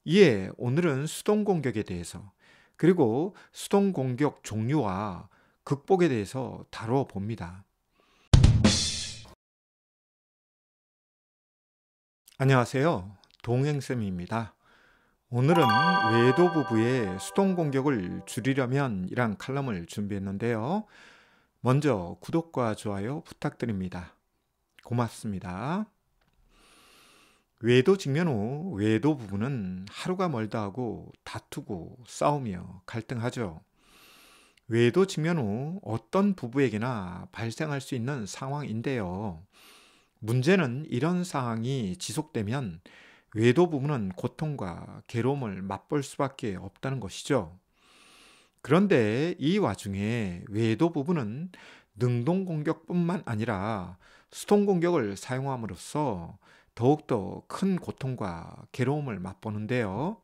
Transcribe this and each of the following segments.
이에 오늘은 수동 공격에 대해서 그리고 수동 공격 종류와 극복에 대해서 다루어 봅니다. 안녕하세요. 동행쌤입니다. 오늘은 외도 부부의 수동 공격을 줄이려면 이란 칼럼을 준비했는데요. 먼저 구독과 좋아요 부탁드립니다. 고맙습니다. 외도 직면 후 외도 부부는 하루가 멀다 하고 다투고 싸우며 갈등하죠. 외도 직면 후 어떤 부부에게나 발생할 수 있는 상황인데요. 문제는 이런 상황이 지속되면 외도 부부는 고통과 괴로움을 맛볼 수밖에 없다는 것이죠. 그런데 이 와중에 외도 부부는 능동 공격뿐만 아니라 수동 공격을 사용함으로써 더욱더 큰 고통과 괴로움을 맛보는데요.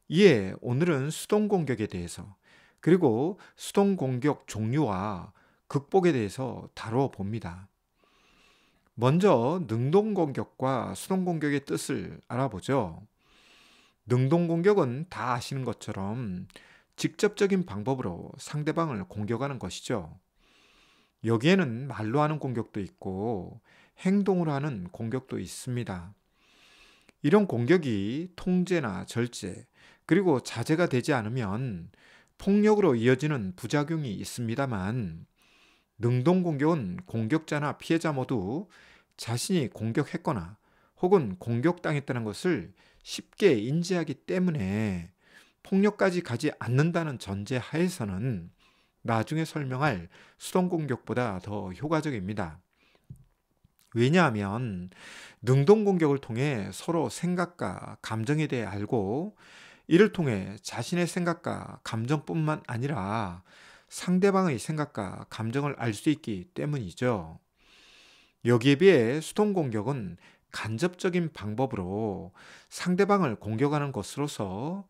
이에 오늘은 수동 공격에 대해서 그리고 수동 공격 종류와 극복에 대해서 다루어 봅니다. 먼저 능동 공격과 수동 공격의 뜻을 알아보죠. 능동 공격은 다 아시는 것처럼 직접적인 방법으로 상대방을 공격하는 것이죠. 여기에는 말로 하는 공격도 있고 행동으로 하는 공격도 있습니다. 이런 공격이 통제나 절제, 그리고 자제가 되지 않으면 폭력으로 이어지는 부작용이 있습니다만, 능동 공격은 공격자나 피해자 모두 자신이 공격했거나 혹은 공격당했다는 것을 쉽게 인지하기 때문에 폭력까지 가지 않는다는 전제 하에서는 나중에 설명할 수동 공격보다 더 효과적입니다. 왜냐하면 능동 공격을 통해 서로 생각과 감정에 대해 알고 이를 통해 자신의 생각과 감정뿐만 아니라 상대방의 생각과 감정을 알 수 있기 때문이죠. 여기에 비해 수동 공격은 간접적인 방법으로 상대방을 공격하는 것으로서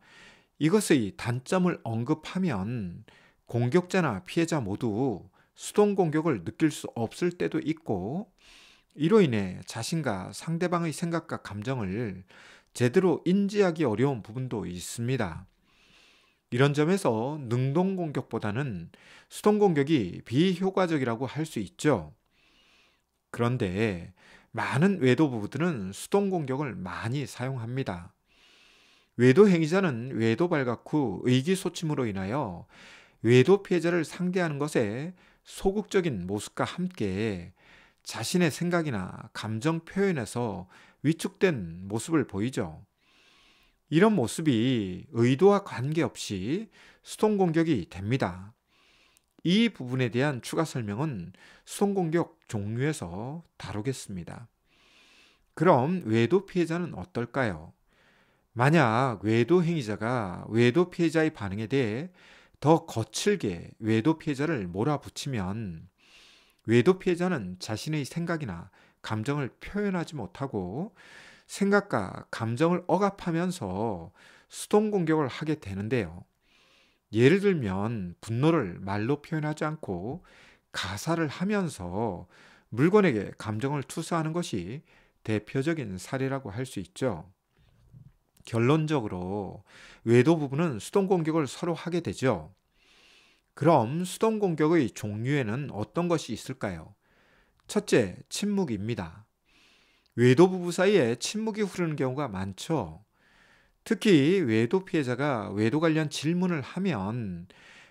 이것의 단점을 언급하면 공격자나 피해자 모두 수동 공격을 느낄 수 없을 때도 있고, 이로 인해 자신과 상대방의 생각과 감정을 제대로 인지하기 어려운 부분도 있습니다. 이런 점에서 능동 공격보다는 수동 공격이 비효과적이라고 할 수 있죠. 그런데 많은 외도 부부들은 수동 공격을 많이 사용합니다. 외도 행위자는 외도 발각 후 의기소침으로 인하여 외도 피해자를 상대하는 것에 소극적인 모습과 함께 자신의 생각이나 감정 표현에서 위축된 모습을 보이죠. 이런 모습이 의도와 관계없이 수동 공격이 됩니다. 이 부분에 대한 추가 설명은 수동 공격 종류에서 다루겠습니다. 그럼 외도 피해자는 어떨까요? 만약 외도 행위자가 외도 피해자의 반응에 대해 더 거칠게 외도 피해자를 몰아붙이면 외도 피해자는 자신의 생각이나 감정을 표현하지 못하고 생각과 감정을 억압하면서 수동 공격을 하게 되는데요. 예를 들면 분노를 말로 표현하지 않고 가사를 하면서 물건에게 감정을 투사하는 것이 대표적인 사례라고 할 수 있죠. 결론적으로 외도 부부는 수동 공격을 서로 하게 되죠. 그럼 수동 공격의 종류에는 어떤 것이 있을까요? 첫째, 침묵입니다. 외도 부부 사이에 침묵이 흐르는 경우가 많죠. 특히 외도 피해자가 외도 관련 질문을 하면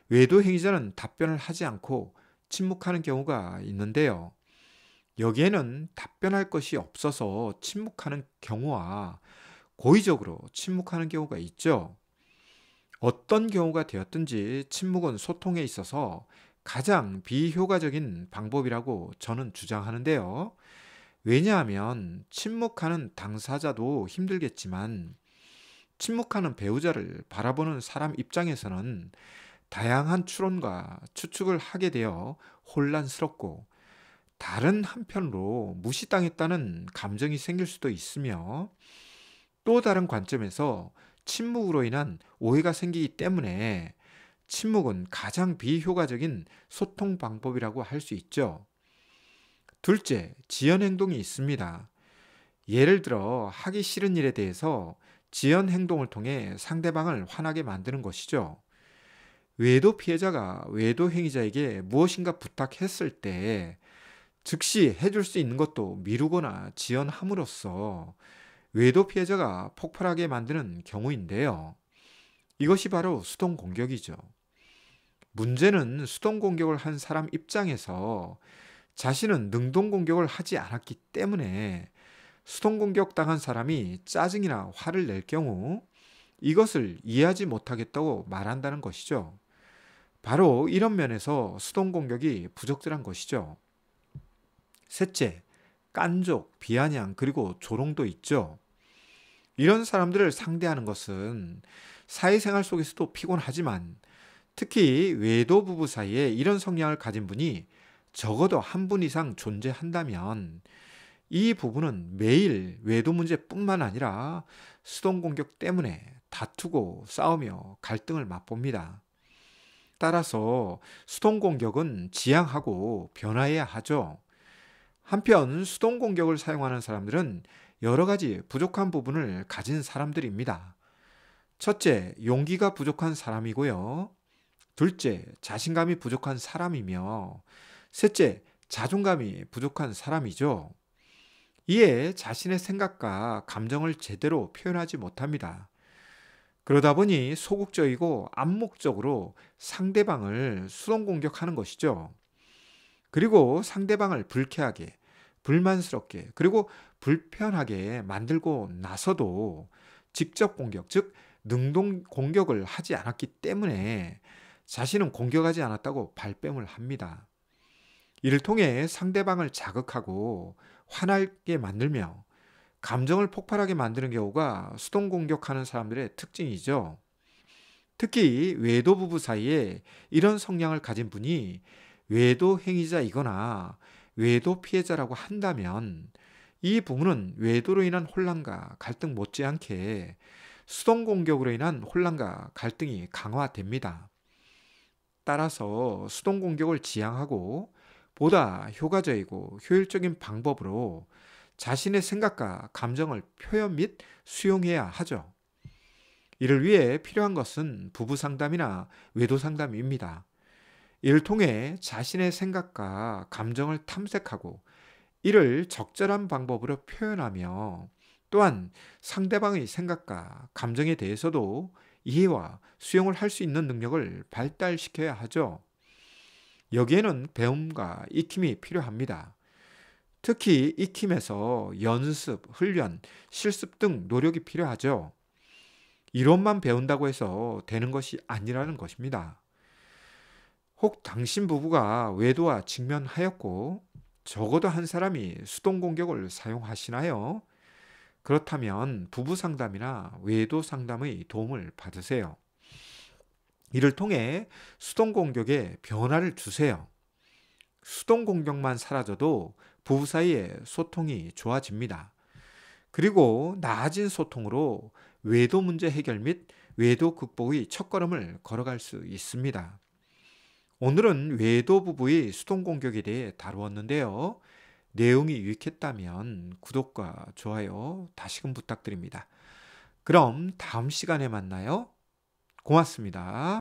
외도 행위자는 답변을 하지 않고 침묵하는 경우가 있는데요. 여기에는 답변할 것이 없어서 침묵하는 경우와 고의적으로 침묵하는 경우가 있죠. 어떤 경우가 되었든지 침묵은 소통에 있어서 가장 비효과적인 방법이라고 저는 주장하는데요. 왜냐하면 침묵하는 당사자도 힘들겠지만 침묵하는 배우자를 바라보는 사람 입장에서는 다양한 추론과 추측을 하게 되어 혼란스럽고, 다른 한편으로 무시당했다는 감정이 생길 수도 있으며, 또 다른 관점에서 침묵으로 인한 오해가 생기기 때문에 침묵은 가장 비효과적인 소통 방법이라고 할 수 있죠. 둘째, 지연 행동이 있습니다. 예를 들어 하기 싫은 일에 대해서 지연 행동을 통해 상대방을 화나게 만드는 것이죠. 외도 피해자가 외도 행위자에게 무엇인가 부탁했을 때 즉시 해줄 수 있는 것도 미루거나 지연함으로써 외도 피해자가 폭발하게 만드는 경우인데요. 이것이 바로 수동 공격이죠. 문제는 수동 공격을 한 사람 입장에서 자신은 능동 공격을 하지 않았기 때문에 수동 공격 당한 사람이 짜증이나 화를 낼 경우 이것을 이해하지 못하겠다고 말한다는 것이죠. 바로 이런 면에서 수동 공격이 부적절한 것이죠. 셋째, 깐족, 비아냥, 그리고 조롱도 있죠. 이런 사람들을 상대하는 것은 사회생활 속에서도 피곤하지만 특히 외도 부부 사이에 이런 성향을 가진 분이 적어도 한 분 이상 존재한다면 이 부부는 매일 외도 문제뿐만 아니라 수동 공격 때문에 다투고 싸우며 갈등을 맛봅니다. 따라서 수동 공격은 지양하고 변화해야 하죠. 한편 수동 공격을 사용하는 사람들은 여러 가지 부족한 부분을 가진 사람들입니다. 첫째, 용기가 부족한 사람이고요. 둘째, 자신감이 부족한 사람이며 셋째, 자존감이 부족한 사람이죠. 이에 자신의 생각과 감정을 제대로 표현하지 못합니다. 그러다 보니 소극적이고 암묵적으로 상대방을 수동 공격하는 것이죠. 그리고 상대방을 불쾌하게, 불만스럽게, 그리고 불편하게 만들고 나서도 직접 공격, 즉 능동 공격을 하지 않았기 때문에 자신은 공격하지 않았다고 발뺌을 합니다. 이를 통해 상대방을 자극하고 화나게 만들며 감정을 폭발하게 만드는 경우가 수동 공격하는 사람들의 특징이죠. 특히 외도 부부 사이에 이런 성향을 가진 분이 외도 행위자이거나 외도 피해자라고 한다면 이 부부는 외도로 인한 혼란과 갈등 못지않게 수동 공격으로 인한 혼란과 갈등이 강화됩니다. 따라서 수동 공격을 지양하고 보다 효과적이고 효율적인 방법으로 자신의 생각과 감정을 표현 및 수용해야 하죠. 이를 위해 필요한 것은 부부 상담이나 외도 상담입니다. 이를 통해 자신의 생각과 감정을 탐색하고 이를 적절한 방법으로 표현하며 또한 상대방의 생각과 감정에 대해서도 이해와 수용을 할 수 있는 능력을 발달시켜야 하죠. 여기에는 배움과 익힘이 필요합니다. 특히 익힘에서 연습, 훈련, 실습 등 노력이 필요하죠. 이론만 배운다고 해서 되는 것이 아니라는 것입니다. 혹 당신 부부가 외도와 직면하였고 적어도 한 사람이 수동 공격을 사용하시나요? 그렇다면 부부 상담이나 외도 상담의 도움을 받으세요. 이를 통해 수동 공격에 변화를 주세요. 수동 공격만 사라져도 부부 사이의 소통이 좋아집니다. 그리고 나아진 소통으로 외도 문제 해결 및 외도 극복의 첫걸음을 걸어갈 수 있습니다. 오늘은 외도 부부의 수동 공격에 대해 다루었는데요. 내용이 유익했다면 구독과 좋아요 다시금 부탁드립니다. 그럼 다음 시간에 만나요. 고맙습니다.